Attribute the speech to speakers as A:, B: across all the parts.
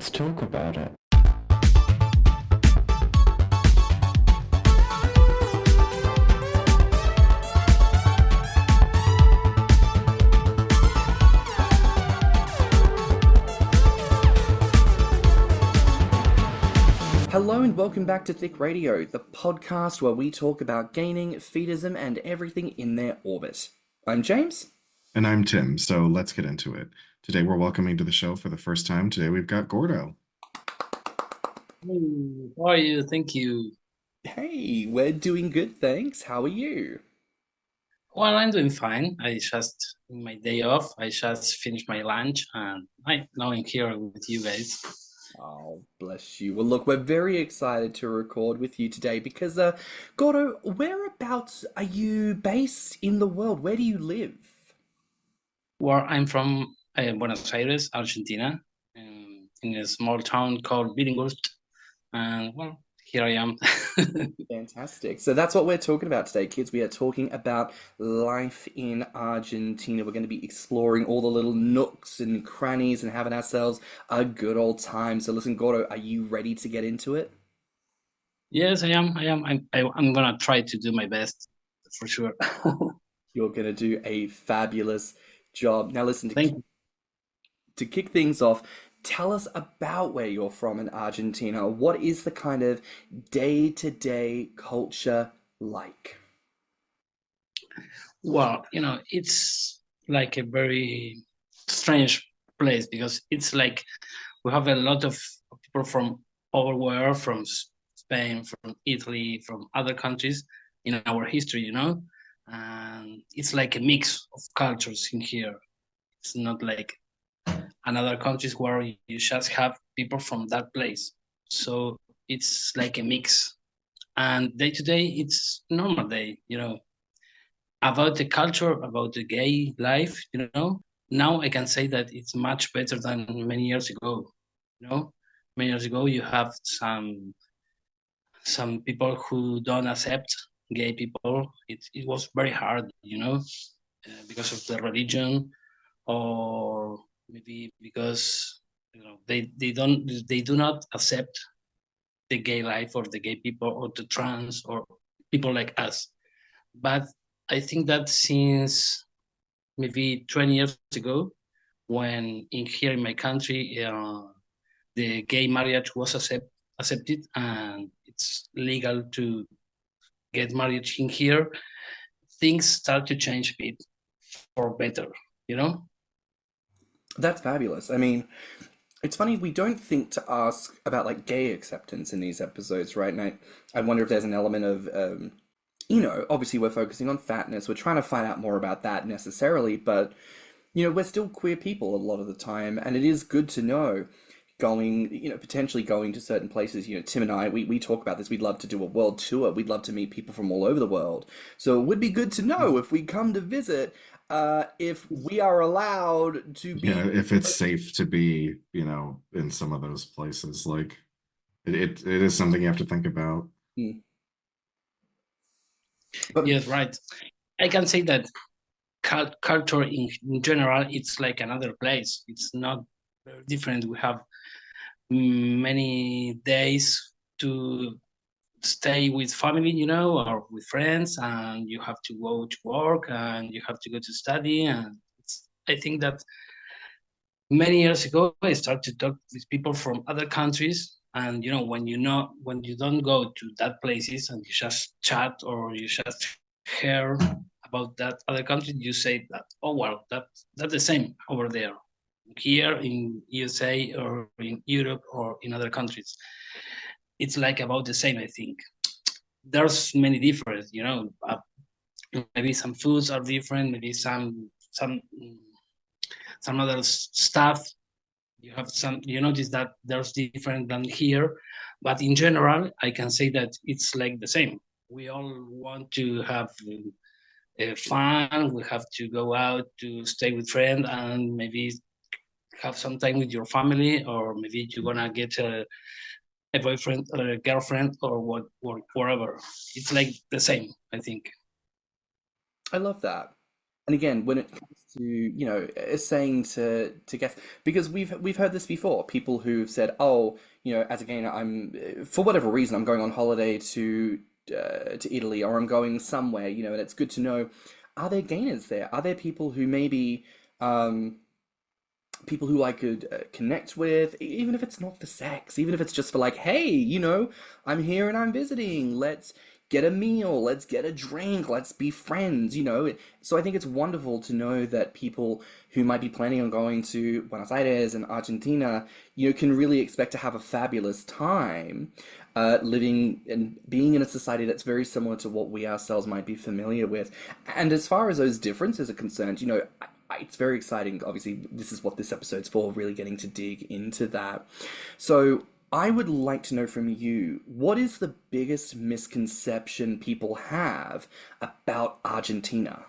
A: let's talk about it.
B: Hello and welcome back to Thicc Radio, the podcast where we talk about gaining, feedism, and everything in their orbit. I'm James.
C: And I'm Tim, so let's get into it. Today we're welcoming to the show for the first time. Today we've got Gordo.
D: Hey, how are you? Thank you.
B: Hey, we're doing good, thanks. How are you?
D: Well, I'm doing fine. In my day off, I just finished my lunch and now I'm here with you guys.
B: Oh, bless you. Well, look, we're very excited to record with you today because, Gordo, whereabouts are you based in the world? Where do you live?
D: Well, I'm from Buenos Aires, Argentina, in a small town called Billinghurst. And, well, here I am.
B: Fantastic. So that's what we're talking about today, kids. We are talking about life in Argentina. We're going to be exploring all the little nooks and crannies and having ourselves a good old time. So listen, Gordo, are you ready to get into it?
D: Yes, I am. I'm going to try to do my best, for sure.
B: You're going to do a fabulous job. Now listen,
D: Thank you.
B: to kick things off, tell us about where you're from in Argentina. What is the kind of day-to-day culture like?
D: Well, it's like a very strange place because it's like we have a lot of people from everywhere, from Spain, from Italy, from other countries in our history, and it's like a mix of cultures in here. It's not like another countries where you just have people from that place. So it's like a mix. And day to day, it's normal day, about the culture, about the gay life, Now I can say that it's much better than many years ago, Many years ago, you have some people who don't accept gay people. It was very hard, because of the religion, or maybe because they do not accept the gay life or the gay people or the trans or people like us. But I think that since maybe 20 years ago, when here in my country the gay marriage was accepted and it's legal to get married in here, things start to change a bit for better,
B: That's fabulous. I mean, it's funny, we don't think to ask about like gay acceptance in these episodes, right? And I wonder if there's an element of, obviously we're focusing on fatness. We're trying to find out more about that necessarily, but, we're still queer people a lot of the time. And it is good to know potentially going to certain places. Tim and I, we talk about this. We'd love to do a world tour. We'd love to meet people from all over the world. So it would be good to know if we come to visit, if we are allowed to be...
C: Yeah, if it's safe to be, in some of those places. Like, it is something you have to think about.
B: But,
D: yes, right. I can say that culture in general, it's like another place. It's not very different. We have many days to stay with family, or with friends, and you have to go to work and you have to go to study. And I think that many years ago, I started to talk with people from other countries. And, when you don't go to that places and you just chat or you just hear about that other country, you say that, oh, well, that's the same over there, here in USA or in Europe or in other countries. It's like about the same, I think. There's many differences, maybe some foods are different, maybe some other stuff. You notice that there's different than here, but in general, I can say that it's like the same. We all want to have fun. We have to go out to stay with friends and maybe have some time with your family, or maybe you're gonna get a boyfriend or a girlfriend or whatever. It's like the same, I think.
B: I love that. And again, when it comes to, saying to guests, because we've heard this before, people who've said, "Oh, as a gainer, I'm for whatever reason, I'm going on holiday to Italy, or I'm going somewhere, and it's good to know, are there gainers there? Are there people who maybe um, people who I could connect with, even if it's not for sex, even if it's just for like, hey, I'm here and I'm visiting. Let's get a meal, let's get a drink, let's be friends. So I think it's wonderful to know that people who might be planning on going to Buenos Aires and Argentina, can really expect to have a fabulous time. Living and being in a society that's very similar to what we ourselves might be familiar with. And as far as those differences are concerned, it's very exciting. Obviously, this is what this episode's for, really getting to dig into that. So, I would like to know from you, what is the biggest misconception people have about Argentina?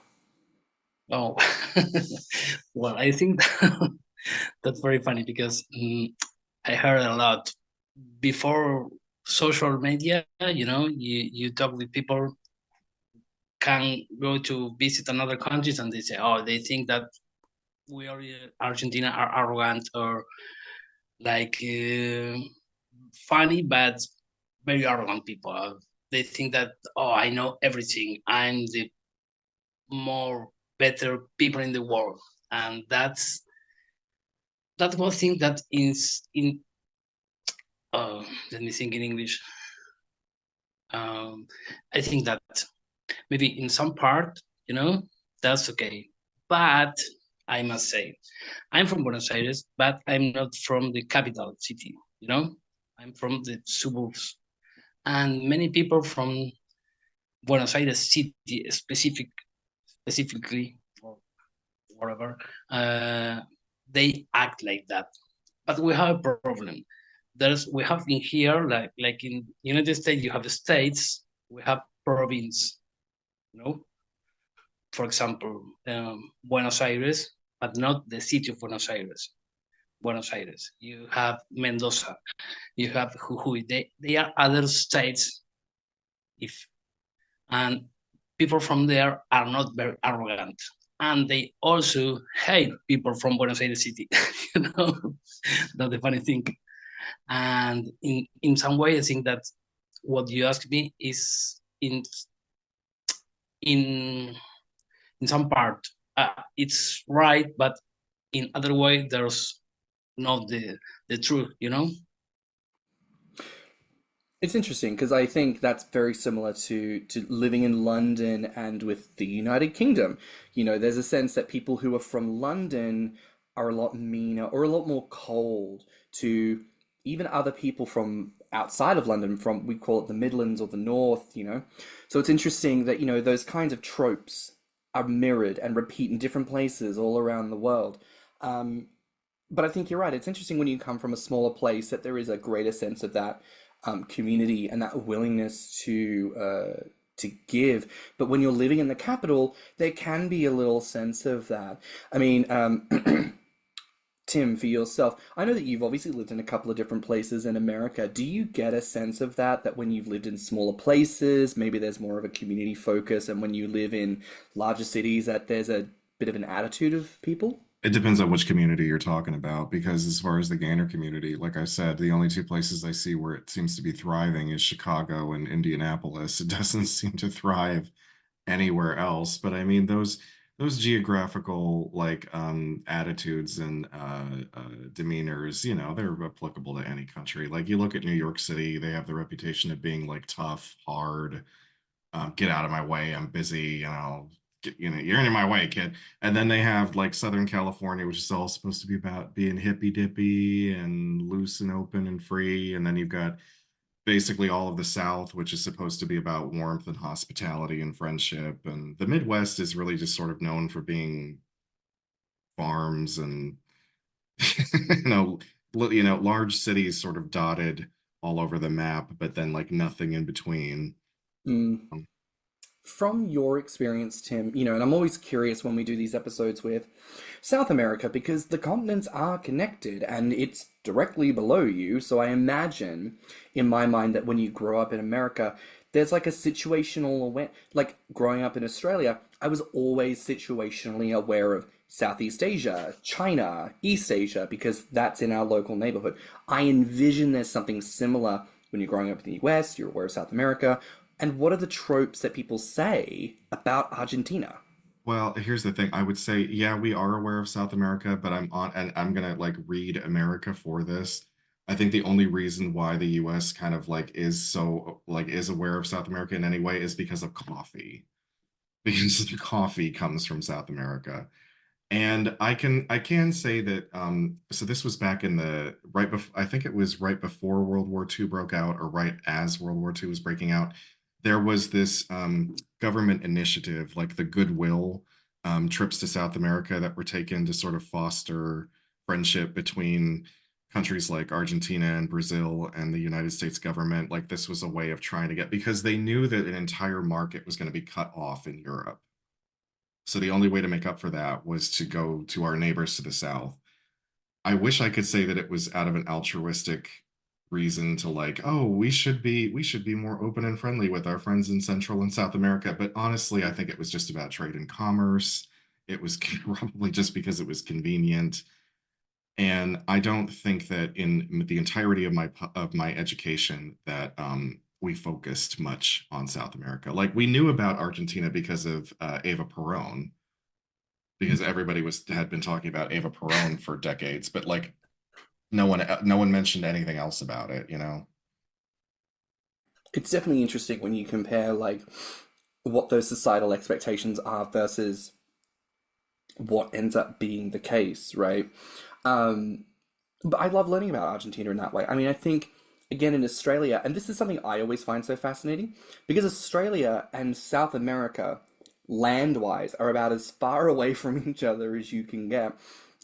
D: Oh, well, I think that's very funny because I heard a lot before social media. You talk with people can go to visit another countries and they say, oh, they think that we are Argentina are arrogant or like funny, but very arrogant people. They think that, oh, I know everything. I'm the more better people in the world, and that's one thing that is in. Let me think in English. I think that maybe in some part, that's okay. But I must say, I'm from Buenos Aires, but I'm not from the capital city, I'm from the suburbs. And many people from Buenos Aires city specifically, or whatever, they act like that. But we have a problem. We have in here, like in United States, you have the states, we have province, for example, Buenos Aires, but not the city of Buenos Aires. Buenos Aires. You have Mendoza. You have Jujuy. They are other states. And people from there are not very arrogant, and they also hate people from Buenos Aires city. That's the funny thing. And in some way, I think that what you asked me is in some part it's right, but in other way there's not the truth.
B: It's interesting because I think that's very similar to living in London and with the United Kingdom. There's a sense that people who are from London are a lot meaner or a lot more cold to even other people from outside of London, from we call it the Midlands or the North. So it's interesting that, those kinds of tropes are mirrored and repeat in different places all around the world. Um, but I think you're right. It's interesting when you come from a smaller place that there is a greater sense of that community and that willingness to give. But when you're living in the capital, there can be a little sense of that. I mean, Tim, for yourself, I know that you've obviously lived in a couple of different places in America. Do you get a sense of that when you've lived in smaller places, maybe there's more of a community focus, and when you live in larger cities, that there's a bit of an attitude of people?
C: It depends on which community you're talking about, because as far as the gainer community, like I said, the only two places I see where it seems to be thriving is Chicago and Indianapolis. It doesn't seem to thrive anywhere else. But I mean, those geographical attitudes and demeanors, they're applicable to any country. Like you look at New York City, they have the reputation of being like tough, hard, get out of my way, I'm busy, you're in my way, kid. And then they have like Southern California, which is all supposed to be about being hippy dippy and loose and open and free. And then you've got basically all of the South, which is supposed to be about warmth and hospitality and friendship. And the Midwest is really just sort of known for being farms and large cities sort of dotted all over the map, but then like nothing in between.
B: Mm.
C: Um,
B: From your experience, Tim, and I'm always curious when we do these episodes with South America because the continents are connected and it's directly below you. So I imagine in my mind that when you grow up in America, there's like a situational aware, like growing up in Australia, I was always situationally aware of Southeast Asia, China, East Asia, because that's in our local neighborhood. I envision there's something similar when you're growing up in the US, you're aware of South America. And what are the tropes that people say about Argentina?
C: Well, here's the thing. I would say, yeah, we are aware of South America, but and I'm gonna like read America for this. I think the only reason why the US kind of like is aware of South America in any way is because of coffee. Because the coffee comes from South America. And I can say that so this was back in the right before I think it was right before World War II broke out or right as World War II was breaking out. There was this government initiative like the Goodwill trips to South America that were taken to sort of foster friendship between countries like Argentina and Brazil and the United States government. Like this was a way of trying to get because they knew that an entire market was going to be cut off in Europe. So the only way to make up for that was to go to our neighbors to the south. I wish I could say that it was out of an altruistic reason to like, oh, we should be more open and friendly with our friends in Central and South America. But honestly, I think it was just about trade and commerce. It was probably just because it was convenient. And I don't think that in the entirety of my education that we focused much on South America. Like we knew about Argentina because of Eva Perón, because everybody had been talking about Eva Perón for decades, but like no one mentioned anything else about it, you know?
B: It's definitely interesting when you compare like what those societal expectations are versus what ends up being the case, right? Um, but I love learning about Argentina in that way. I mean, I think again in Australia, and this is something I always find so fascinating, because Australia and South America, land-wise, are about as far away from each other as you can get.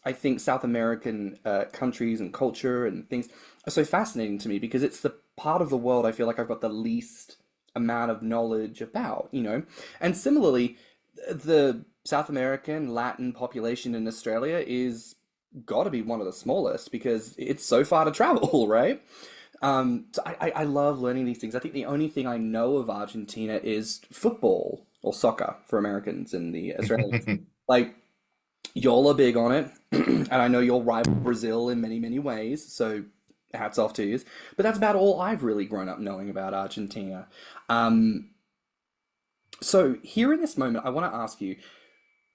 B: I think South American countries and culture and things are so fascinating to me because it's the part of the world I feel like I've got the least amount of knowledge about, you know? And similarly, the South American Latin population in Australia is got to be one of the smallest because it's so far to travel, right? So I love learning these things. I think the only thing I know of Argentina is football or soccer for Americans and the Australians. Like, y'all are big on it, and I know you'll rival Brazil in many, many ways, so hats off to you. But that's about all I've really grown up knowing about Argentina. Um, so here in this moment, I want to ask you,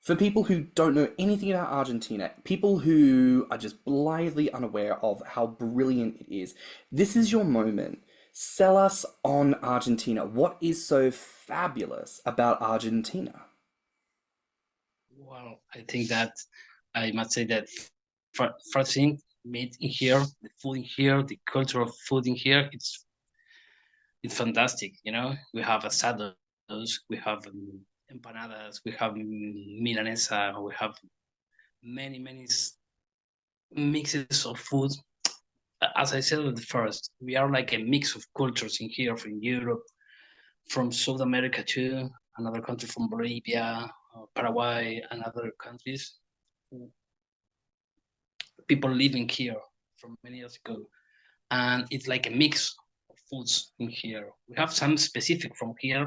B: for people who don't know anything about Argentina, people who are just blithely unaware of how brilliant it is, this is your moment. Sell us on Argentina. What is so fabulous about Argentina?
D: Well, I think that I must say that first thing, meat in here, the food in here, the culture of food in here, it's fantastic. You know, we have asados, we have empanadas, we have milanesa, we have many mixes of food. As I said at the first, we are like a mix of cultures in here from Europe, from South America too, another country from Bolivia, Paraguay, and other countries. People living here from many years ago, and it's like a mix of foods in here. We have some specific from here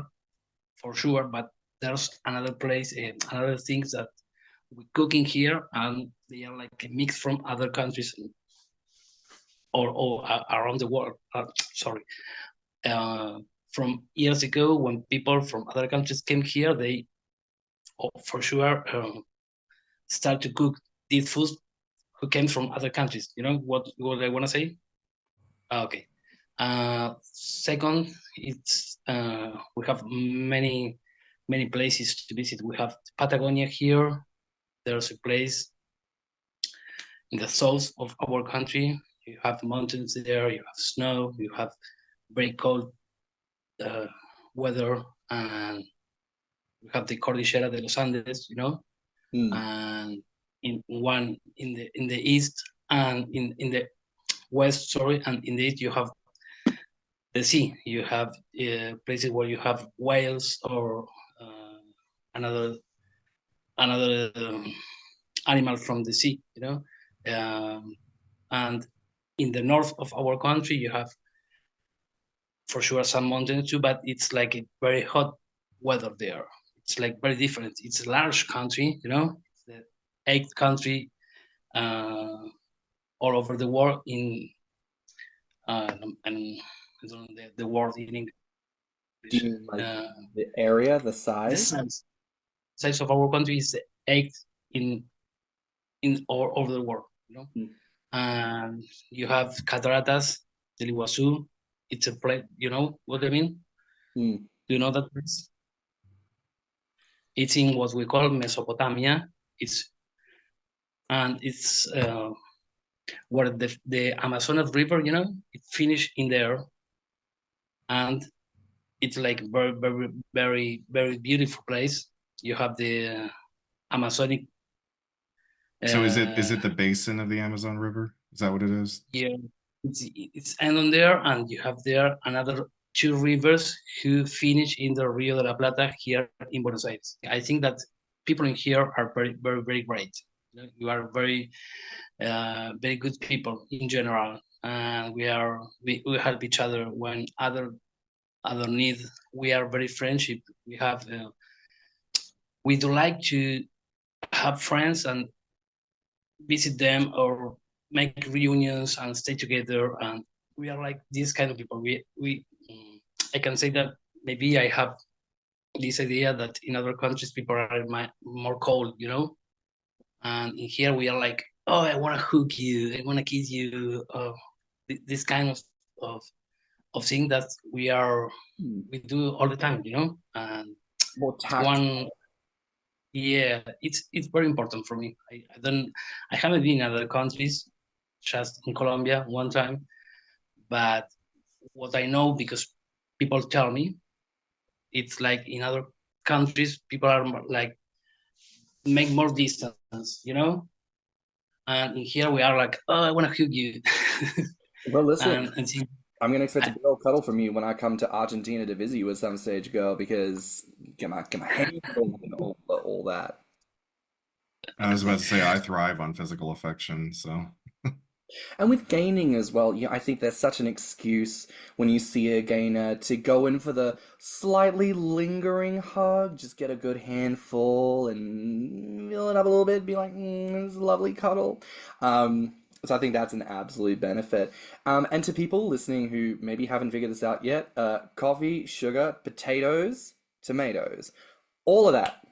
D: for sure, but there's another place, another things that we cook in here, and they are like a mix from other countries or around the world. Sorry, from years ago when people from other countries came here, they for sure start to cook these foods who came from other countries. You know what I want to say? Okay. Second, it's we have many places to visit. We have Patagonia here. There's a place in the south of our country. You have mountains there. You have snow. You have very cold uh, weather, and we have the Cordillera de los Andes. You know,
B: Hmm.
D: and in the east and in the west, sorry, and in the east you have the sea. You have places where you have whales or uh, another animal from the sea, you know. And in the north of our country, you have for sure some mountains too, but it's like a very hot weather there. It's like very different. It's a large country, you know, it's the eighth country all over the world and I don't know the word in English.
B: Do you mean like the area, the
D: The
B: size?
D: size of our country is the eighth in all over the world, you know.
B: Mm.
D: And you have Cataratas del Iguazu. It's a place, you know what I mean?
B: Mm.
D: Do you know that place? It's in what we call Mesopotamia. It's where the Amazonas River, you know, it finished in there, and it's like very, very, very, very beautiful place. You have the Amazonic.
C: So is it the basin of the Amazon River? Is that what it is?
D: Yeah, it's end on there, and you have there another two rivers who finish in the Rio de la Plata here in Buenos Aires. I think that people in here are very, very, very great. You are very, very good people in general, and we help each other when other need. We are very friendship. We do like to have friends and visit them or make reunions and stay together, and we are like these kind of people. I can say that maybe I have this idea that in other countries people are more cold, you know, and in here we are like, oh, I want to hook you, I want to kiss you, this kind of thing that we do all the time, you know, and
B: More tactile.
D: one. Yeah, it's very important for me. I haven't been in other countries, just in Colombia one time, but what I know, because people tell me, it's like in other countries people are like make more distance, you know, and in here we are like, oh, I want to hug you.
B: Well, listen,
D: and see,
B: I'm gonna expect a big old cuddle from you when I come to Argentina to visit you at some stage, girl, because get my hands on all that.
C: I was about to say I thrive on physical affection, so
B: And with gaining as well, I think there's such an excuse when you see a gainer to go in for the slightly lingering hug, just get a good handful and fill it up a little bit, be like, this is a lovely cuddle. So I think that's an absolute benefit. And to people listening who maybe haven't figured this out yet, coffee, sugar, potatoes, tomatoes, all of that,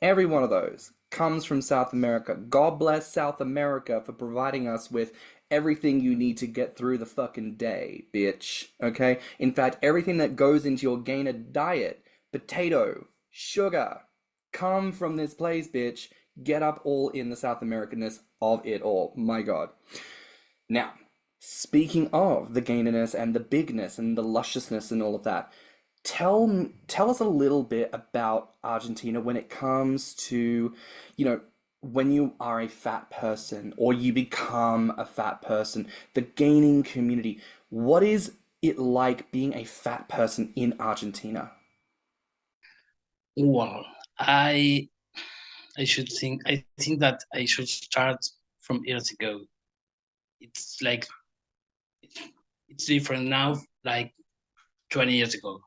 B: every one of those comes from South America. God bless South America for providing us with everything you need to get through the fucking day, bitch. Okay? In fact, everything that goes into your gainer diet, potato, sugar, come from this place, bitch. Get up all in the South Americanness of it all. My God. Now, speaking of the gainerness and the bigness and the lusciousness and all of that, tell us a little bit about Argentina when it comes to, when you are a fat person or you become a fat person, the gaining community. What is it like being a fat person in Argentina?
D: well, I think that I should start from years ago. It's like it's different now, like 20 years ago,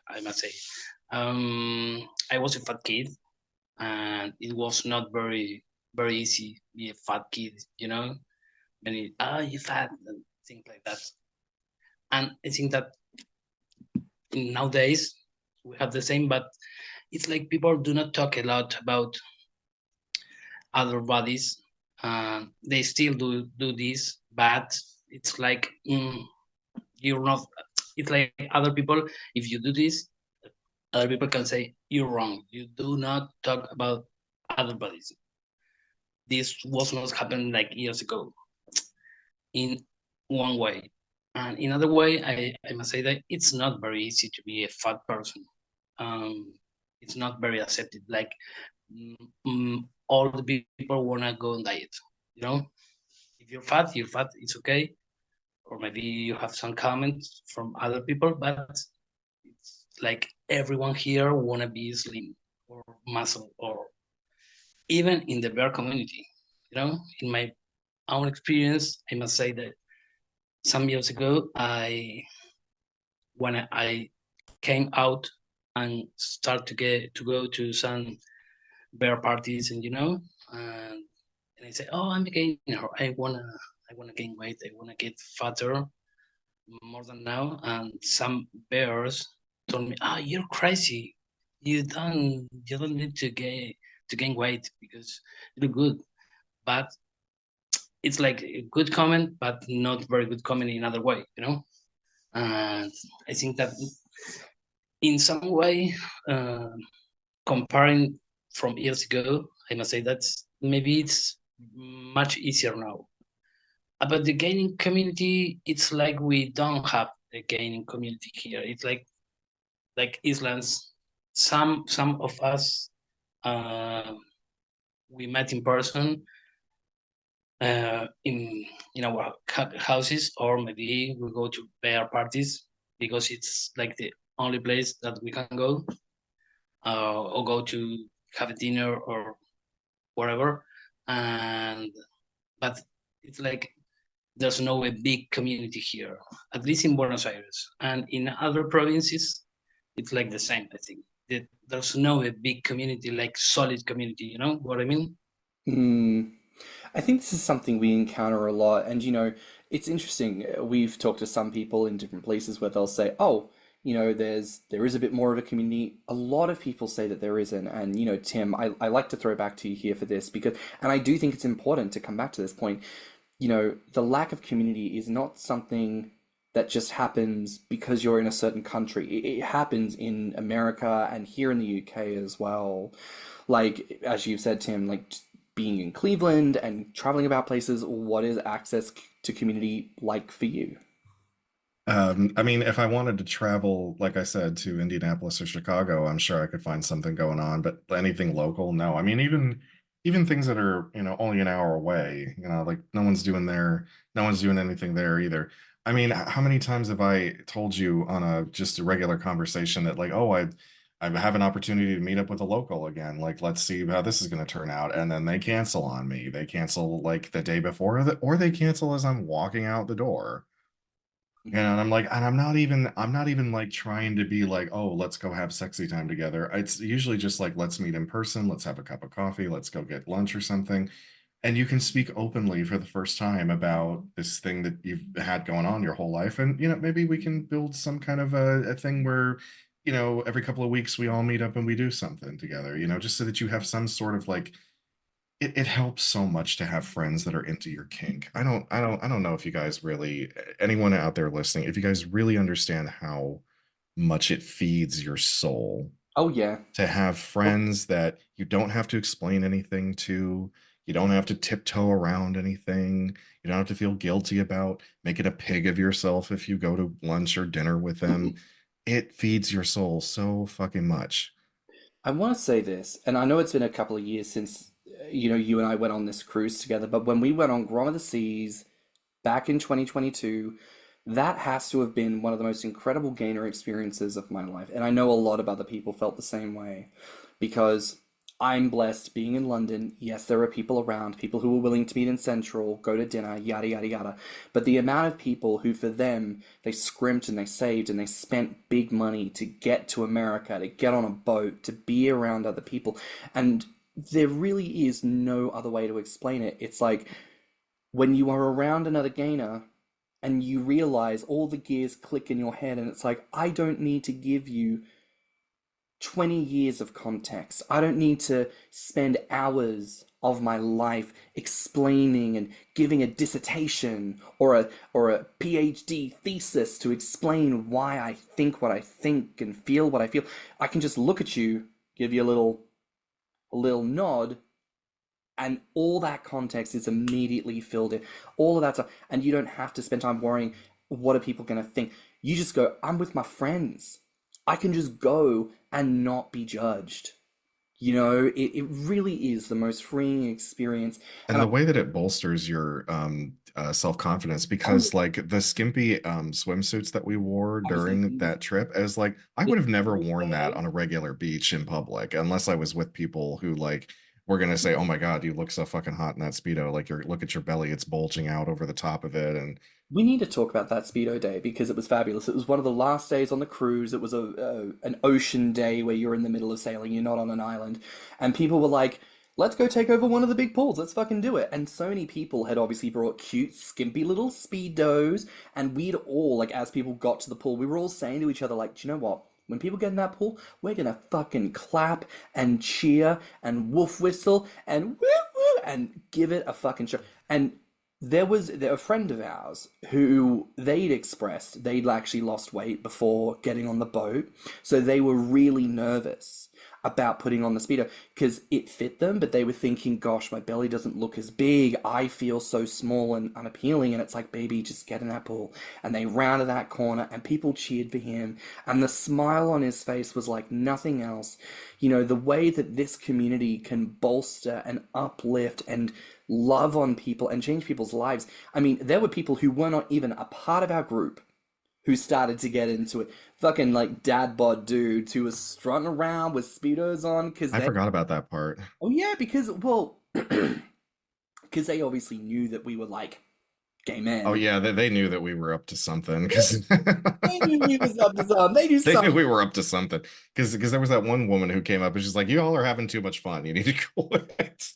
D: I must say. I was a fat kid, and it was not very, very easy to be a fat kid, you know? And you fat, and things like that. And I think that nowadays we have the same, but it's like people do not talk a lot about other bodies. They still do this, but it's like you're not. It's like other people. If you do this, other people can say you're wrong. You do not talk about other bodies. This was not happening like years ago. In one way, and in other way, I must say that it's not very easy to be a fat person. It's not very accepted. Like all the people wanna go on diet. You know, if you're fat, it's okay. Or maybe you have some comments from other people, but it's like everyone here wanna be slim or muscle, or even in the bear community. You know, in my own experience, I must say that some years ago, I when I came out and start to go to some bear parties, and I say, oh, I'm a gainer. I wanna gain weight. I wanna get fatter more than now. And some bears told me, "Ah, you're crazy. You don't need to gain weight because you look good." But it's like a good comment, but not very good comment in another way. And I think that in some way, uh, comparing from years ago, I must say that maybe it's much easier now. About the gaming community, it's like we don't have a gaming community here. It's like Islands. Some of us, uh, we met in person, in our houses, or maybe we go to bear parties because it's like the only place that we can go, or go to have a dinner or whatever. And but it's like there's no a big community here, at least in Buenos Aires. And in other provinces, it's like the same, I think. There's no a big community, like solid community, you know what I mean?
B: I think this is something we encounter a lot, and it's interesting. We've talked to some people in different places where they'll say, "Oh, there is a bit more of a community." A lot of people say that there isn't, and Tim, I like to throw back to you here for this because, and I do think it's important to come back to this point. The lack of community is not something that just happens because you're in a certain country. It happens in America and here in the UK as well. Like, as you've said, Tim, like being in Cleveland and traveling about places, what is access to community like for you?
C: I mean, if I wanted to travel, like I said, to Indianapolis or Chicago, I'm sure I could find something going on, but anything local, no. I mean, even things that are, only an hour away, like no one's doing anything there either. I mean, how many times have I told you on a just a regular conversation that like, oh, I have an opportunity to meet up with a local again. Like, let's see how this is going to turn out. And then they cancel on me. They cancel like the day before, or they cancel as I'm walking out the door. And I'm like, and I'm not even like trying to be like, oh, let's go have sexy time together. It's usually just like, let's meet in person, let's have a cup of coffee, let's go get lunch or something. And you can speak openly for the first time about this thing that you've had going on your whole life. And, maybe we can build some kind of a thing where, every couple of weeks we all meet up and we do something together, just so that you have some sort of like it helps so much to have friends that are into your kink. I don't know if you guys really, anyone out there listening, if you guys really understand how much it feeds your soul
B: Oh yeah.
C: to have friends that you don't have to explain anything to. You don't have to tiptoe around anything. You don't have to feel guilty about making a pig of yourself if you go to lunch or dinner with them. It feeds your soul so fucking much.
B: I want to say this, and I know it's been a couple of years since you and I went on this cruise together, but when we went on Grommr the Seas back in 2022, that has to have been one of the most incredible gainer experiences of my life. And I know a lot of other people felt the same way because I'm blessed being in London. Yes, there are people around, people who are willing to meet in Central, go to dinner, yada, yada, yada. But the amount of people who, for them, they scrimped and they saved and they spent big money to get to America, to get on a boat, to be around other people. And there really is no other way to explain it. It's like when you are around another gainer and you realize all the gears click in your head, and it's like, I don't need to give you 20 years of context. I don't need to spend hours of my life explaining and giving a dissertation or a PhD thesis to explain why I think what I think and feel what I feel. I can just look at you, give you a little nod, and all that context is immediately filled in. All of that stuff, and you don't have to spend time worrying what are people going to think. You just go, I'm with my friends. I can just go and not be judged. It really is the most freeing experience.
C: And
B: And
C: the way that it bolsters your self-confidence, because like the skimpy swimsuits that we wore
B: I was
C: during
B: thinking
C: that trip, as like I
B: the
C: would have never worn that
B: photo.
C: on a regular beach in public unless I was with people who like we're gonna say, "Oh my God, you look so fucking hot in that Speedo. Like look at your belly, it's bulging out over the top of it." And
B: We need to talk about that Speedo day because it was fabulous. It was one of the last days on the cruise. It was an ocean day where you're in the middle of sailing, you're not on an island, and people were like, "Let's go take over one of the big pools. Let's fucking do it." And so many people had obviously brought cute, skimpy little Speedos, and we'd all like as people got to the pool, we were all saying to each other like, "Do you know what? When people get in that pool, we're gonna fucking clap and cheer and woof whistle and woo woo and give it a fucking show." And there a friend of ours who they'd expressed they'd actually lost weight before getting on the boat, so they were really nervous about putting on the Speedo because it fit them, but they were thinking, "Gosh, my belly doesn't look as big. I feel so small and unappealing." And it's like, "Baby, just get in that pool." And they rounded that corner, and people cheered for him, and the smile on his face was like nothing else. The way that this community can bolster and uplift and love on people and change people's lives. I mean, there were people who were not even a part of our group who started to get into it. Fucking like dad bod dudes who was strutting around with Speedos on because
C: I
B: they,
C: forgot about that part.
B: oh yeah, because, well, because they obviously knew that we were like gay
C: Oh
B: men.
C: yeah, they knew that we were up to something because
B: They knew we was up to something. They knew
C: they knew
B: something.
C: we were up to something because there was that one woman who came up and she's like, "You all are having too much fun. You need to quit."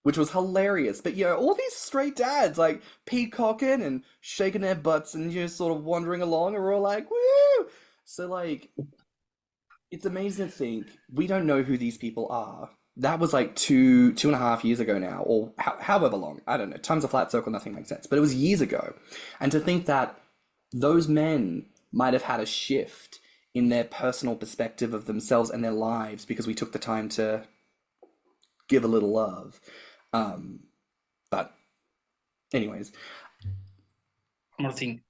B: Which was hilarious. But all these straight dads like peacocking and shaking their butts and just sort of wandering along, and we're all like, "Woo!" So like, it's amazing to think we don't know who these people are. That was like 2.5 years ago now, or however long. I don't know. Time's a flat circle, nothing makes sense. But it was years ago. And to think that those men might have had a shift in their personal perspective of themselves and their lives because we took the time to give a little love. But anyways,
D: One more thing.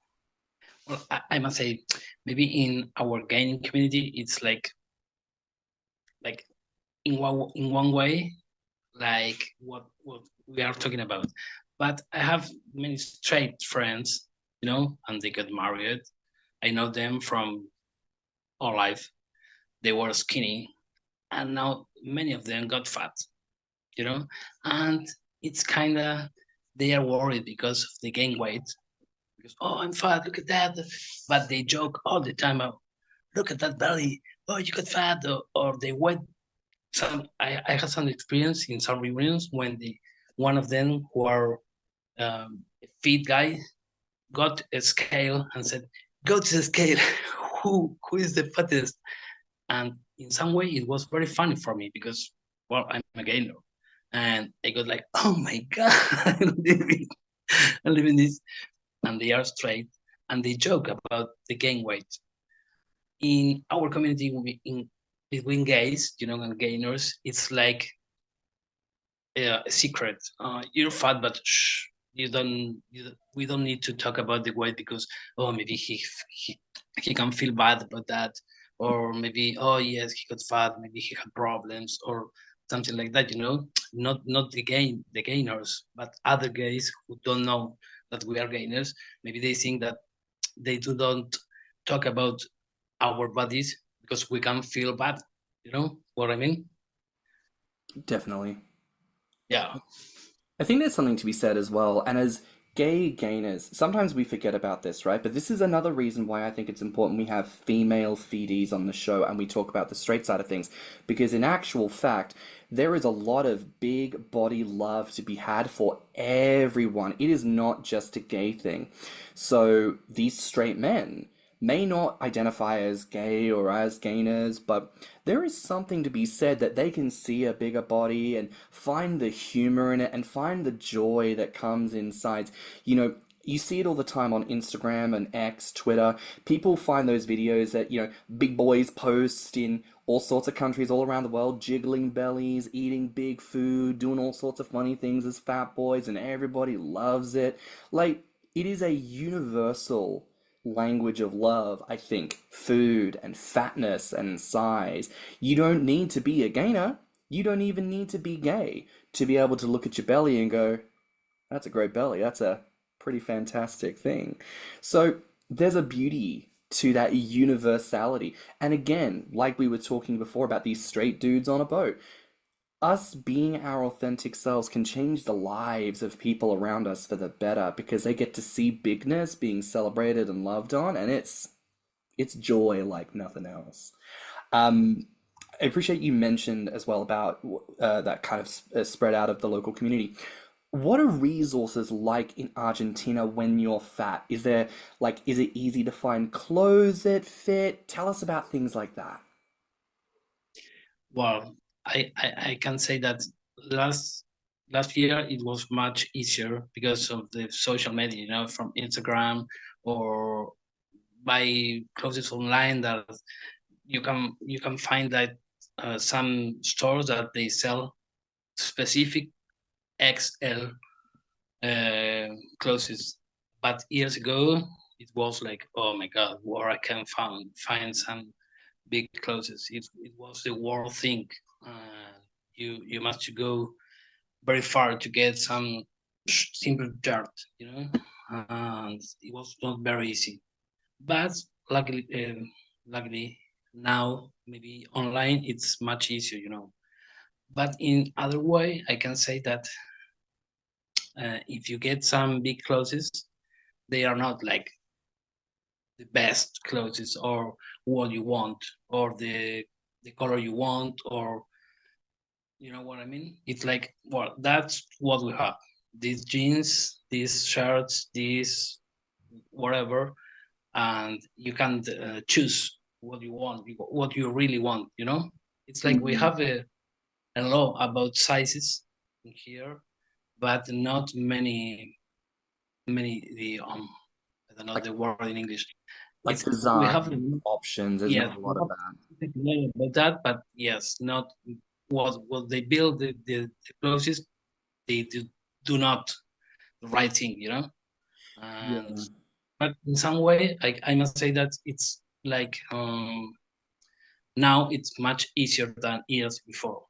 D: Well, I must say, maybe in our gaming community, it's like in one way, like what we are talking about. But I have many straight friends, and they got married. I know them from all life. They were skinny, and now many of them got fat, and it's kind of they are worried because they gain weight. Because, "Oh, I'm fat, look at that." But they joke all the time, "Oh, look at that belly. Oh, you got fat." Or they went I had some experience in some reunions when one of them who are a fit guy got a scale and said, "Go to the scale. who is the fattest?" And in some way it was very funny for me because, well, I'm a gainer. And I got like, "Oh my God." I'm living this. And they are straight, and they joke about the gain weight. In our community, between gays, and gainers, it's like a secret. You're fat, but shh, we don't need to talk about the weight because, oh, maybe he can feel bad about that, or maybe, oh yes, he got fat, maybe he had problems or something like that. Not the gainers, but other gays who don't know that we are gainers. Maybe they think that they don't talk about our bodies because we can feel bad. You know what I mean?
B: definitely.
D: Yeah.
B: I think there's something to be said as well. And as gay gainers, sometimes we forget about this, right? But this is another reason why I think it's important we have female feedies on the show and we talk about the straight side of things. Because in actual fact, there is a lot of big body love to be had for everyone. It is not just a gay thing. So these straight men may not identify as gay or as gayness, but there is something to be said that they can see a bigger body and find the humor in it and find the joy that comes inside. You see it all the time on Instagram and X, Twitter. People find those videos that, big boys post in all sorts of countries all around the world, jiggling bellies, eating big food, doing all sorts of funny things as fat boys, and everybody loves it. Like, it is a universal language of love, I think. Food and fatness and size. You don't need to be a gainer. You don't even need to be gay to be able to look at your belly and go, "That's a great belly. That's a pretty fantastic thing." So there's a beauty to that universality. And again, like we were talking before about these straight dudes on a boat, us being our authentic selves can change the lives of people around us for the better because they get to see bigness being celebrated and loved on, and it's joy like nothing else. Um, I appreciate you mentioned as well about that kind of spread out of the local community. What are resources like in Argentina when you're fat? Is there like, is it easy to find clothes that fit? Tell us about things like that.
D: Well, I can say that last last year it was much easier because of the social media, from Instagram or buy clothes online that you can find that some stores that they sell specific XL clothes. But years ago it was like, oh my God, where I can find some big clothes. It was the world thing. You must go very far to get some simple dirt, and it was not very easy. But luckily now maybe online it's much easier. But in other way, I can say that if you get some big clothes, they are not like the best clothes or what you want or the color you want, or you know what I mean. It's like, well, that's what we have: these jeans, these shirts, these whatever, and you can choose what you want, what you really want. It's like we
B: Mm,
D: have a law about sizes in here, but not many the I don't know
B: like
D: the word in English.
B: like
D: It's we have
B: design options. There's
D: yes,
B: not a
D: we
B: lot of
D: have
B: that.
D: something about that, but yes, not what they build the closest. They do not the right thing. And
B: Yeah.
D: but in some way, I must say that it's like now it's much easier than years before.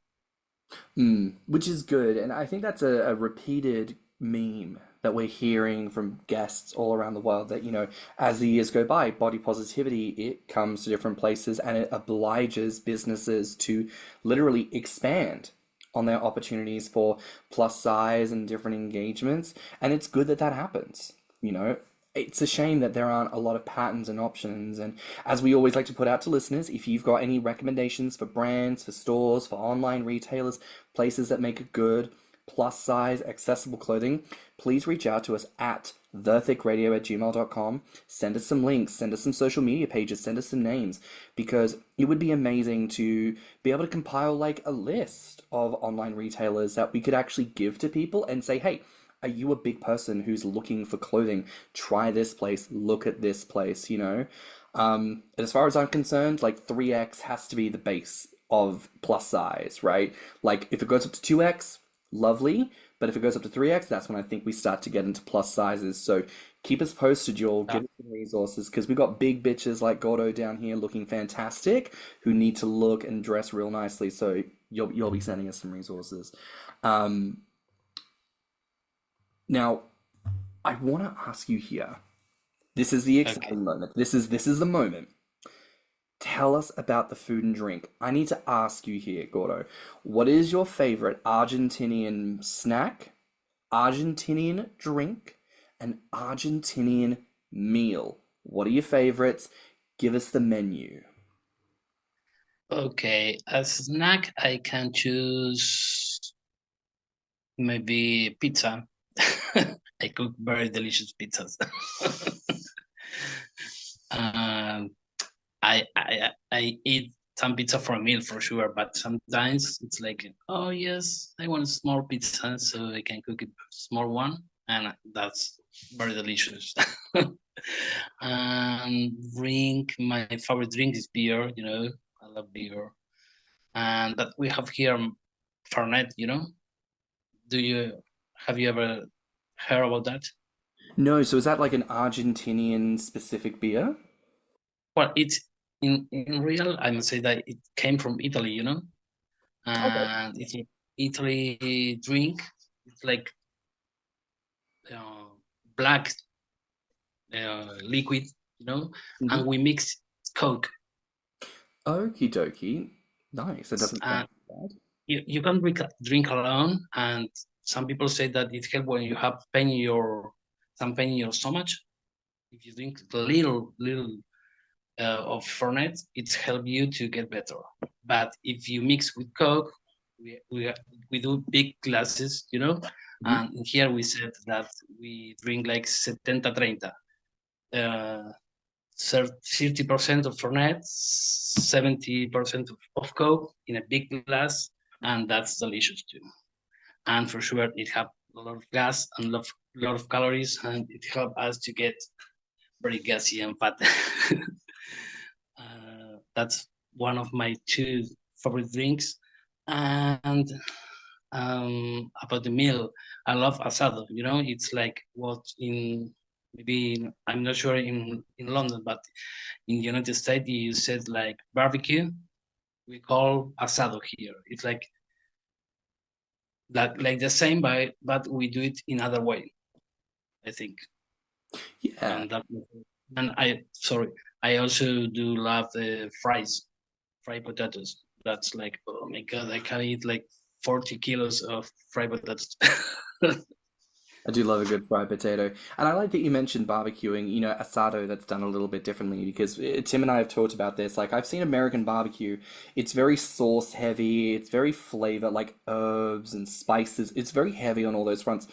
B: Which is good. And I think that's a repeated meme that we're hearing from guests all around the world that, as the years go by, body positivity, it comes to different places and it obliges businesses to literally expand on their opportunities for plus size and different engagements. And it's good that that happens, you know. It's a shame that there aren't a lot of patterns and options. And as we always like to put out to listeners, if you've got any recommendations for brands, for stores, for online retailers, places that make good, plus size, accessible clothing, please reach out to us at thiccradio@gmail.com. Send us some links, send us some social media pages, send us some names, because it would be amazing to be able to compile like a list of online retailers that we could actually give to people and say, hey, are you a big person who's looking for clothing? Try this place, look at this place. And as far as I'm concerned, like 3X has to be the base of plus size, right? Like if it goes up to 2X, lovely. But if it goes up to 3X, that's when I think we start to get into plus sizes. So keep us posted, y'all.
D: Uh,
B: Give us some resources because we got big bitches like Gordo down here looking fantastic who need to look and dress real nicely. So you'll be sending us some resources. Um, Now, I want to ask you here. This is the
D: okay.
B: exciting moment. This is the moment. Tell us about the food and drink. I need to ask you here, Gordo. What is your favorite Argentinian snack, Argentinian drink, and Argentinian meal? What are your favorites? Give us the menu.
D: Okay, as snack, I can choose maybe pizza. I cook very delicious pizzas. um, I eat some pizza for a meal for sure, but sometimes it's like, oh yes, I want a small pizza, so I can cook a small one, and that's very delicious. And drink, my favorite drink is beer. I love beer, and that we have here Fernet. Do you have you ever heard about that?
B: No, so is that like an Argentinian specific beer?
D: Well, it's in real, I must say that it came from Italy,
B: Okay.
D: and it's an Italy drink. It's like uh, black liquid,
B: Mm-hmm.
D: and we mix Coke.
B: Okie dokie. Nice. That doesn't
D: And
B: sound bad.
D: you can drink alone, and some people say that it helps when you have some pain in your stomach. If you drink a little of Fernet, it helps you to get better. But if you mix with Coke, we do big glasses, and here we said that we drink like 70-30. 30% of Fernet, 70% of Coke in a big glass, and that's delicious too. And for sure, it has a lot of gas and a lot of calories, and it helps us to get very gassy and fat. That's one of my two favorite drinks. And about the meal, I love asado. It's like what I'm not sure in London, but in the United States, you said like barbecue. We call asado here. It's like the same, but we do it in other way, I think.
B: Yeah.
D: And I also do love the fried potatoes. That's like, oh my God, I can eat like 40 kilos of fried potatoes.
B: I do love a good fried potato. And I like that you mentioned barbecuing, asado that's done a little bit differently because Tim and I have talked about this. Like, I've seen American barbecue, it's very sauce heavy, it's very flavor, like herbs and spices. It's very heavy on all those fronts.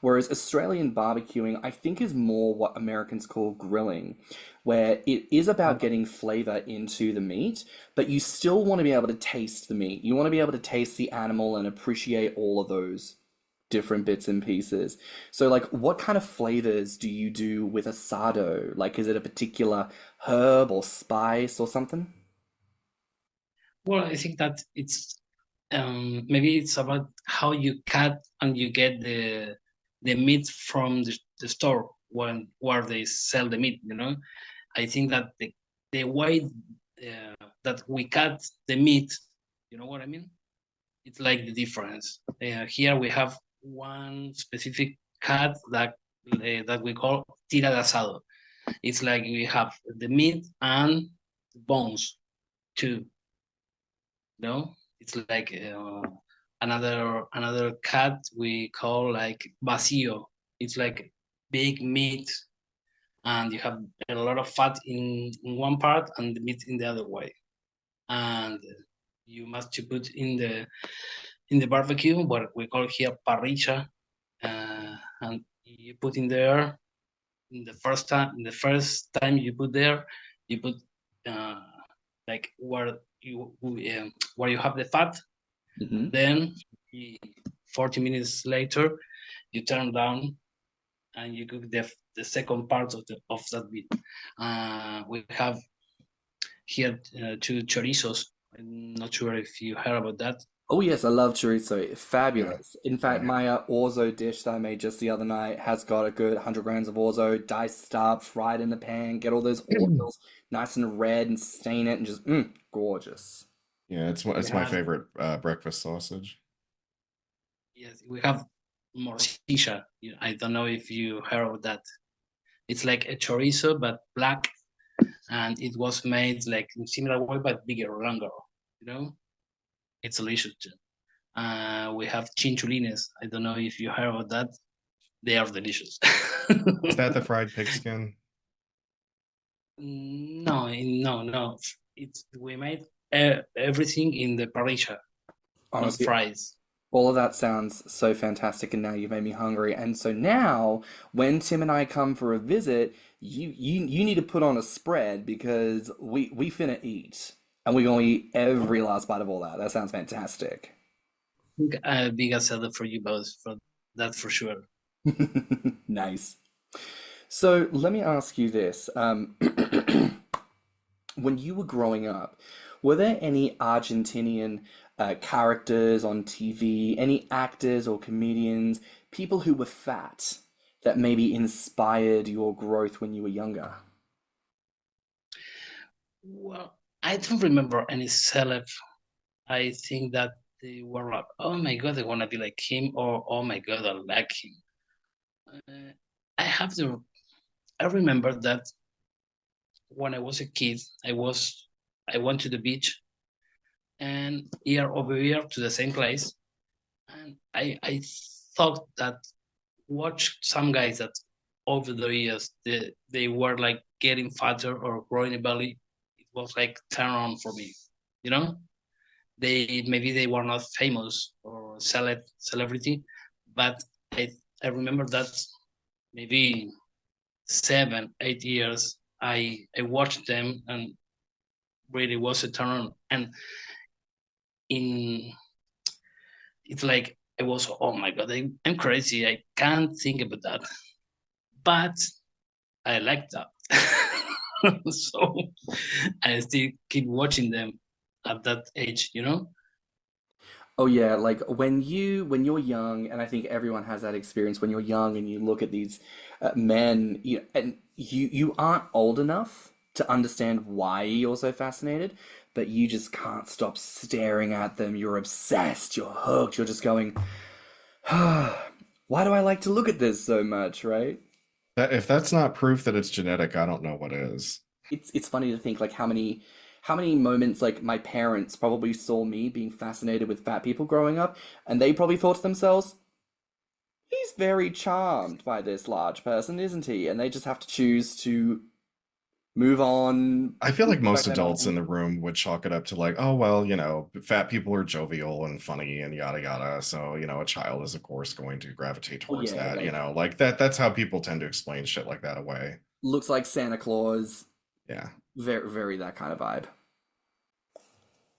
B: Whereas Australian barbecuing, I think, is more what Americans call grilling, where it is about getting flavor into the meat, but you still want to be able to taste the meat. You want to be able to taste the animal and appreciate all of those different bits and pieces. So, like, what kind of flavors do you do with asado? Like, is it a particular herb or spice or something?
D: Well, I think that maybe it's about how you cut and you get the meat from the store where they sell the meat. I think that the way that we cut the meat, you know what I mean? It's like the difference. Here we have one specific cut that we call tira de asado. It's like we have the meat and the bones too. It's like another cut we call like vacío. It's like big meat, and you have a lot of fat in one part and the meat in the other way. And you must to put in the barbecue, what we call here parrilla, and you put in there. The first time you put there, you put like where you have the fat. Then 40 minutes later, you turn down and you cook the second part of that meat. We have here two chorizos. I'm not sure if you heard about that.
B: Oh yes, I love chorizo. Fabulous. In fact, my orzo dish that I made just the other night has got a good 100 grams of orzo, diced up, fried in the pan, get all those oils nice and red and stain it and just gorgeous.
C: Yeah, it's my favorite breakfast sausage.
D: Yes, we have morcilla. I don't know if you heard of that. It's like a chorizo but black, and it was made like in similar way but bigger, longer. It's delicious too. We have chinchulines. I don't know if you heard about that. They are delicious.
C: Is that the fried pigskin?
D: No. We made everything in the parrilla,
B: Honestly,
D: not fries.
B: all of that sounds so fantastic, and now you've made me hungry. And so now, when Tim and I come for a visit, you need to put on a spread because we finna eat, and we gonna eat every last bite of all that. That sounds fantastic.
D: A big asada for you both, for that for sure.
B: Nice. So let me ask you this. When you were growing up, were there any Argentinian characters on TV, any actors or comedians, people who were fat that maybe inspired your growth when you were younger?
D: Well, I don't remember any celeb. I think that they were like, oh my God, I want to be like him, or oh my God, I like him. I remember that when I was a kid, I went to the beach and year over year to the same place. And I thought that watch some guys that over the years they were like getting fatter or growing a belly. It was like turn on for me, you know. Maybe they were not famous or celebrity, but I remember that maybe 7-8 years I watched them and really was a turn on. And in it's like I was, oh my god, I'm crazy. I can't think about that, but I like that. So I still keep watching them at that age, you know.
B: Oh yeah, like when you're young, and I think everyone has that experience when you're young and you look at these men, and you aren't old enough to understand why you're so fascinated, but you just can't stop staring at them. You're obsessed. You're hooked. You're just going, why do I like to look at this so much, right?
C: That if that's not proof that it's genetic, I don't know what is.
B: It's funny to think like how many moments like my parents probably saw me being fascinated with fat people growing up, and they probably thought to themselves, he's very charmed by this large person, isn't he? And they just have to choose to move on,
C: I feel like
B: go about
C: most
B: their
C: adults in
B: life.
C: the room would chalk it up to like, oh well, fat people are jovial and funny and yada yada. So, a child is of course going to gravitate
B: Oh
C: towards
B: yeah,
C: that,
B: like
C: like that's how people tend to explain shit like that away.
B: looks like Santa Claus,
C: Yeah.
B: very very that kind of vibe.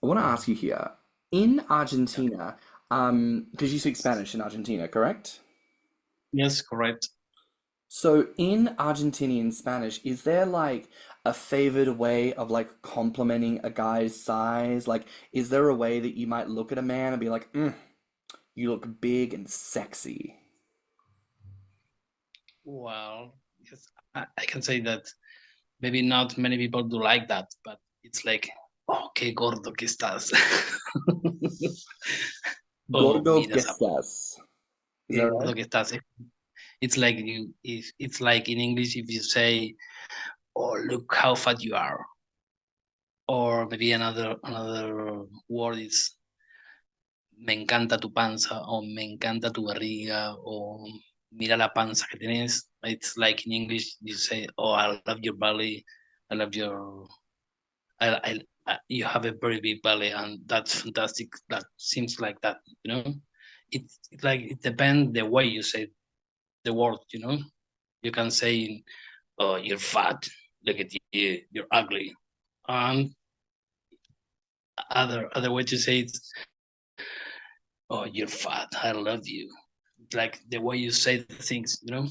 B: I want to ask you here, in
D: Yeah.
B: Argentina, because you speak Spanish in Argentina, correct?
D: Yes, correct.
B: So in Argentinian Spanish, is there like a favored way of like complimenting a guy's size? Like, is there a way that you might look at a man and be like, you look big and sexy?
D: Well, yes, I can say that maybe not many people do like that, but it's like, oh, qué gordo que estás. Oh,
B: Gordo que
D: mira esa,
B: estás. Is
D: qué
B: that
D: gordo
B: right?
D: que estás. It's like if it's like in English if you say, oh, look how fat you are, or maybe another word is me encanta tu panza, o me encanta tu barriga, o mira la panza que tienes. It's like in English you say, oh, I love your belly, I love your you have a very big belly, and that's fantastic. That seems like that, you know. It's like it depends the way you say the word, you know. You can say, "Oh, you're fat. Look at you. You're ugly." And other way to say it, "Oh, you're fat. I love you." Like the way you say the things, you know.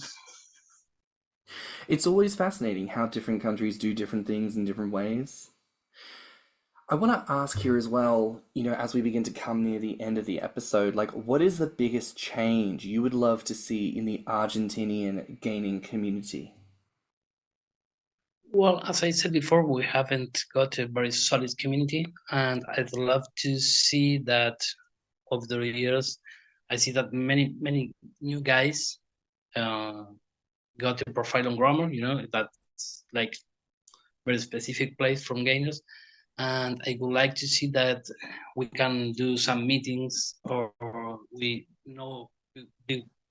B: It's always fascinating how different countries do different things in different ways. I want to ask here as well, as we begin to come near the end of the episode, like, what is the biggest change you would love to see in the Argentinian gaming community?
D: Well, as I said before, we haven't got a very solid community, and I'd love to see that over the years. I see that many new guys uh, got a profile on Grommr. You know, that's like very specific place from gamers, and I would like to see that we can do some meetings, or we know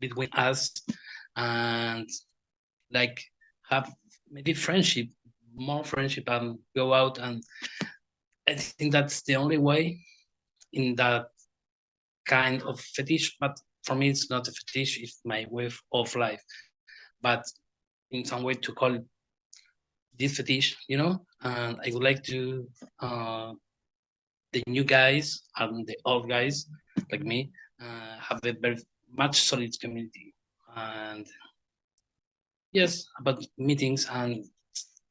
D: between us, and like have maybe friendship, more friendship, and go out. And I think that's the only way in that kind of fetish. But for me, it's not a fetish; it's my way of life. But in some way, to call it this fetish, you know. And I would like to the new guys and the old guys like me have a very much solid community. And yes, about meetings and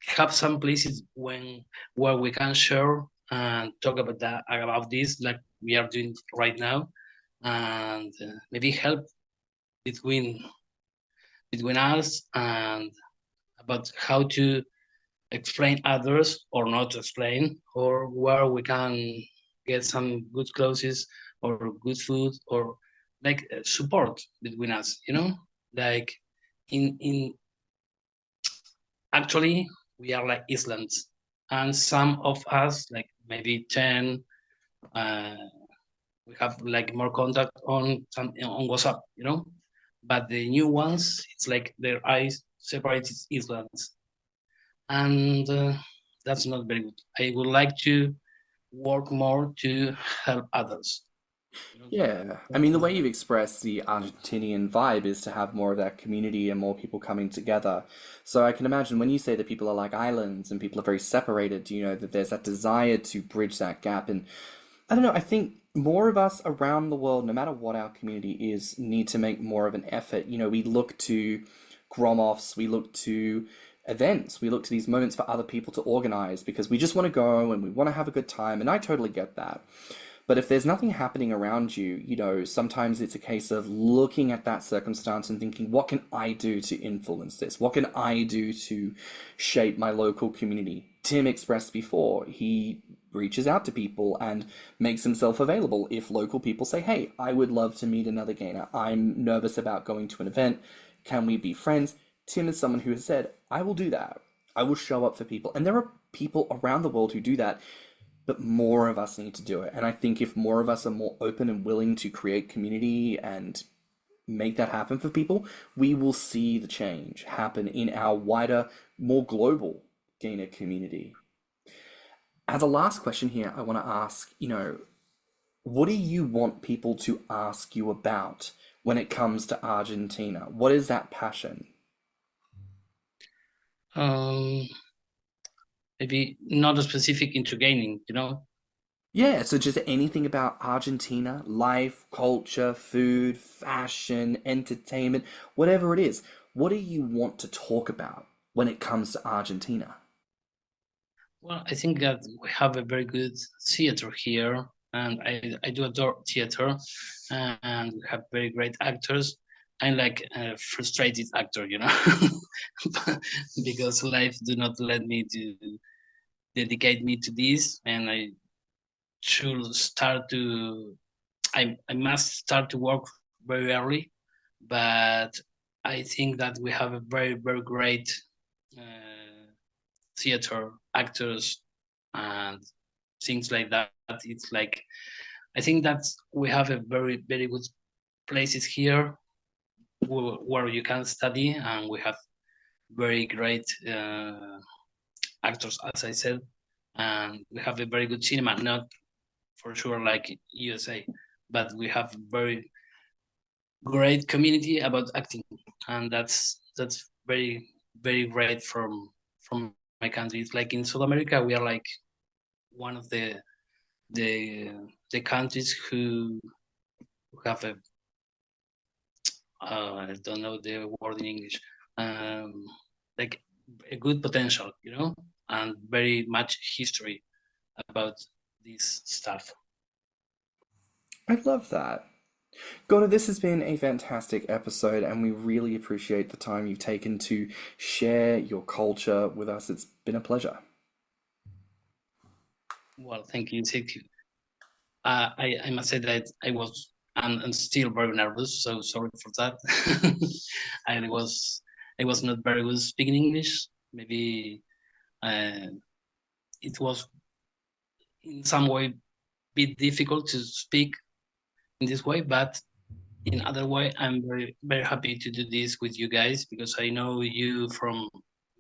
D: have some places where we can share and talk about that about this like we are doing right now, and maybe help between us, and about how to explain others or not to explain, or where we can get some good clothes or good food, or like support between us, you know. Like in actually we are like islands, and some of us like maybe 10 Uh, we have like more contact on WhatsApp, but the new ones, it's like their eyes separated islands, and that's not very good. I would like to work more to help others.
B: Yeah, I mean, the way you've expressed the Argentinian vibe is to have more of that community and more people coming together. So I can imagine when you say that people are like islands and people are very separated, you know, that there's that desire to bridge that gap. And I don't know, I think more of us around the world, no matter what our community is, need to make more of an effort. You know, we look to Gromoffs, we look to events, we look to these moments for other people to organize because we just want to go and we want to have a good time. And I totally get that. But if there's nothing happening around you, you know, sometimes it's a case of looking at that circumstance and thinking, what can I do to influence this? What can I do to shape my local community? Tim expressed before, he reaches out to people and makes himself available. If local people say, hey, I would love to meet another gainer, I'm nervous about going to an event, can we be friends? Tim is someone who has said, I will do that. I will show up for people. And there are people around the world who do that, but more of us need to do it. And I think if more of us are more open and willing to create community and make that happen for people, we will see the change happen in our wider, more global gainer community. As a last question here, I want to ask, you know, what do you want people to ask you about when it comes to Argentina? What is that passion?
D: Maybe not a specific into gaming,
B: Yeah, so just anything about Argentina, life, culture, food, fashion, entertainment, whatever it is. What do you want to talk about when it comes to Argentina?
D: Well, I think that we have a very good theater here, and I do adore theater, and we have very great actors. I'm like a frustrated actor, because life do not let me to dedicate me to this, and I should start to, I must start to work very early, but I think that we have a very, very great theater actors and things like that. It's like, I think that we have a very, very good places here where you can study, and we have very great actors, as I said, and we have a very good cinema, not for sure like USA, but we have very great community about acting, and that's very, very great from my country. It's like in South America, we are like one of the the countries who have a I don't know the word in English, um, like a good potential, and very much history about this stuff.
B: I love that. Gordo, this has been a fantastic episode, and we really appreciate the time you've taken to share your culture with us. It's been a pleasure.
D: Well, thank you, thank you. I must say that I was and still very nervous, so sorry for that. I was not very good speaking English. Maybe it was in some way a bit difficult to speak in this way, but in other way, I'm very, very happy to do this with you guys because I know you from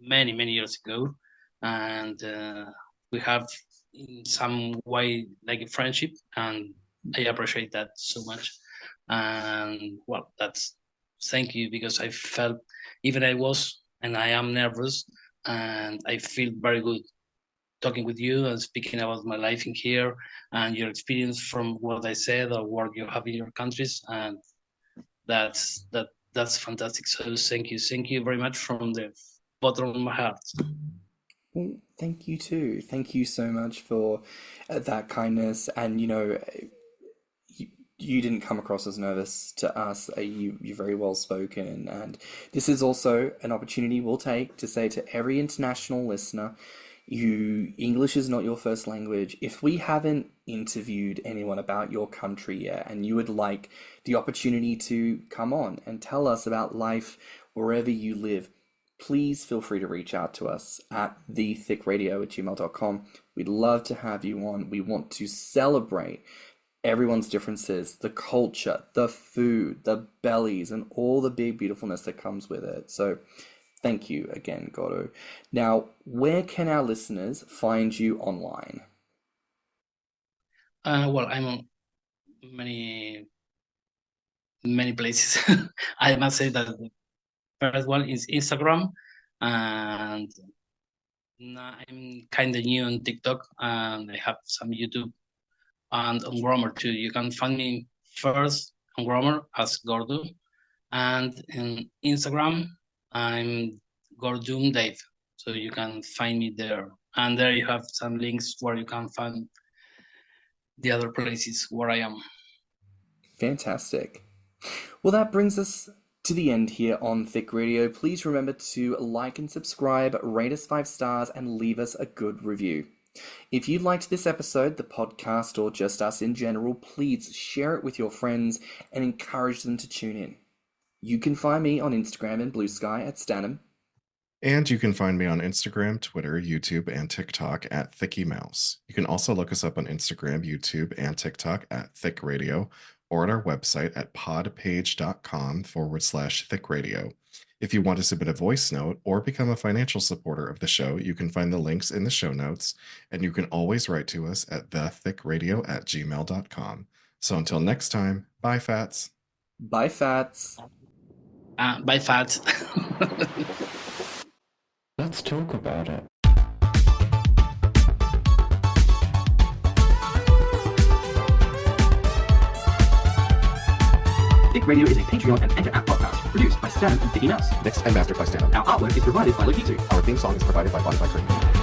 D: many, many years ago, and we have in some way like a friendship, and I appreciate that so much. And well, that's thank you because I felt even I was and I am nervous, and I feel very good talking with you and speaking about my life in here and your experience from what I said or what you have in your countries, and that's fantastic. So thank you very much from the bottom of my heart.
B: Well, thank you too. Thank you so much for that kindness. And you know, you didn't come across as nervous to us. You're very well spoken, and this is also an opportunity we'll take to say to every international listener, you English is not your first language. If we haven't interviewed anyone about your country yet, and you would like the opportunity to come on and tell us about life wherever you live, please feel free to reach out to us at thiccradio@gmail.com. We'd love to have you on. We want to celebrate everyone's differences, the culture, the food, the bellies, and all the big beautifulness that comes with it. So thank you again, Gordo. Now, where can our listeners find you online?
D: Well, I'm on many places. I must say that the first one is Instagram, and now I'm kind of new on TikTok, and I have some YouTube and on Grommr too. You can find me first on Grommr as Gordo, and in Instagram I'm gordoomdave, so you can find me there. And there you have some links where you can find the other places where I am.
B: Fantastic. Well, that brings us to the end here on Thicc Radio. Please remember to like and subscribe, rate us 5 stars, and leave us a good review. If you liked this episode, the podcast, or just us in general, please share it with your friends and encourage them to tune in. You can find me on Instagram and BlueSky at stannnum.
C: And you can find me on Instagram, Twitter, YouTube, and TikTok at thiccmouse. You can also look us up on Instagram, YouTube, and TikTok at Thicc Radio, or at our website at podpage.com/Thicc Radio. If you want to submit a voice note or become a financial supporter of the show, you can find the links in the show notes, and you can always write to us at thiccradio@gmail.com. So until next time, bye, Fats.
B: Bye, Fats.
D: Bye, Fats.
A: Let's talk about it.
B: Thicc Radio is a Patreon and Anchor app podcast produced by stannnum and Thiccy Mouse.
C: Mixed and mastered by stannnum.
B: Our artwork is provided by Lokitu.
C: Our theme song is provided by Spotify.